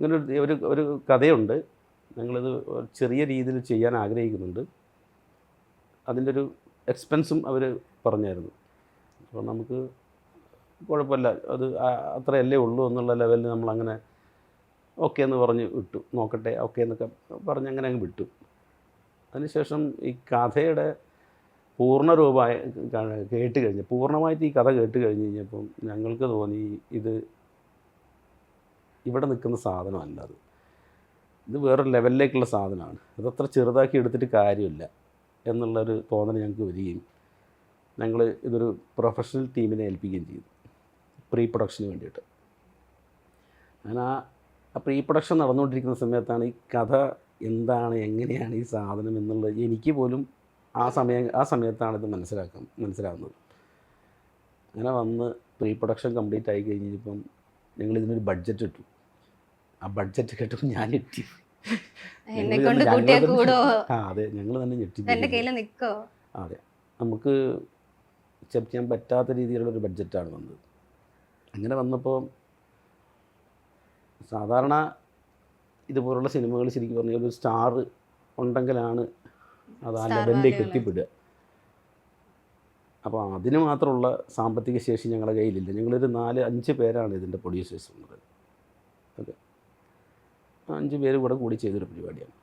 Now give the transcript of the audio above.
ഇങ്ങനെ ഒരു കഥയുണ്ട്. ഞങ്ങളിത് ചെറിയ രീതിയിൽ ചെയ്യാൻ ആഗ്രഹിക്കുന്നുണ്ട്. അതിൻ്റെ ഒരു എക്സ്പെൻസും അവർ പറഞ്ഞായിരുന്നു. അപ്പോൾ നമുക്ക് കുഴപ്പമില്ല, അത് അത്രയല്ലേ ഉള്ളൂ എന്നുള്ള ലെവലിൽ നമ്മളങ്ങനെ ഓക്കെ എന്ന് പറഞ്ഞ് വിട്ടു. നോക്കട്ടെ, ഓക്കെ എന്നൊക്കെ പറഞ്ഞ് അങ്ങനെ അങ്ങ് വിട്ടു. അതിനുശേഷം ഈ കഥയുടെ പൂർണ്ണരൂപമായി കേട്ട് കഴിഞ്ഞ് പൂർണ്ണമായിട്ട് ഈ കഥ കേട്ട് കഴിഞ്ഞ് കഴിഞ്ഞപ്പം ഞങ്ങൾക്ക് തോന്നി ഇത് ഇവിടെ നിൽക്കുന്ന സാധനമല്ല, ഇത് വേറൊരു ലെവലിലേക്കുള്ള സാധനമാണ്. അതത്ര ചെറുതാക്കി എടുത്തിട്ട് കാര്യമില്ല എന്നുള്ളൊരു തോന്നൽ ഞങ്ങൾക്ക് വരികയും ഞങ്ങൾ ഇതൊരു പ്രൊഫഷണൽ ടീമിനെ ഏൽപ്പിക്കുകയും ചെയ്തു പ്രീ പ്രൊഡക്ഷന് വേണ്ടിയിട്ട്. അങ്ങനെ ആ പ്രീ പ്രൊഡക്ഷൻ നടന്നുകൊണ്ടിരിക്കുന്ന സമയത്താണ് ഈ കഥ എന്താണ്, എങ്ങനെയാണ് ഈ സാധനം എന്നുള്ളത് എനിക്ക് പോലും ആ സമയത്താണ് ഇത് മനസ്സിലാകുന്നത്. അങ്ങനെ വന്ന് പ്രീ പ്രൊഡക്ഷൻ കംപ്ലീറ്റ് ആയി കഴിഞ്ഞപ്പം ഞങ്ങളിതിനൊരു ബഡ്ജറ്റ് ഇട്ടു. ആ ബഡ്ജറ്റ് കേട്ടപ്പോൾ ഞാൻ ഞെട്ടി. അതെ, ഞങ്ങൾ തന്നെ ഞെട്ടി. അതെ, നമുക്ക് അക്സെപ്റ്റ് ചെയ്യാൻ പറ്റാത്ത രീതിയിലുള്ളൊരു ബഡ്ജറ്റാണ് വന്നത്. അങ്ങനെ വന്നപ്പോൾ സാധാരണ ഇതുപോലുള്ള സിനിമകൾ ശരിക്കും പറഞ്ഞാൽ ഒരു സ്റ്റാർ ഉണ്ടെങ്കിലാണ് അത് ആ ലെവലിലേക്ക് എത്തിപ്പെടുക. അപ്പോൾ അതിന് മാത്രമുള്ള സാമ്പത്തിക ശേഷി ഞങ്ങളുടെ കയ്യിലില്ല. ഞങ്ങളൊരു 4-5 പേരാണ് ഇതിൻ്റെ പ്രൊഡ്യൂസേഴ്സ് ഉള്ളത്. ഓക്കെ, 5 പേര് കൂടെ കൂടി ചെയ്തൊരു പരിപാടിയാണ്.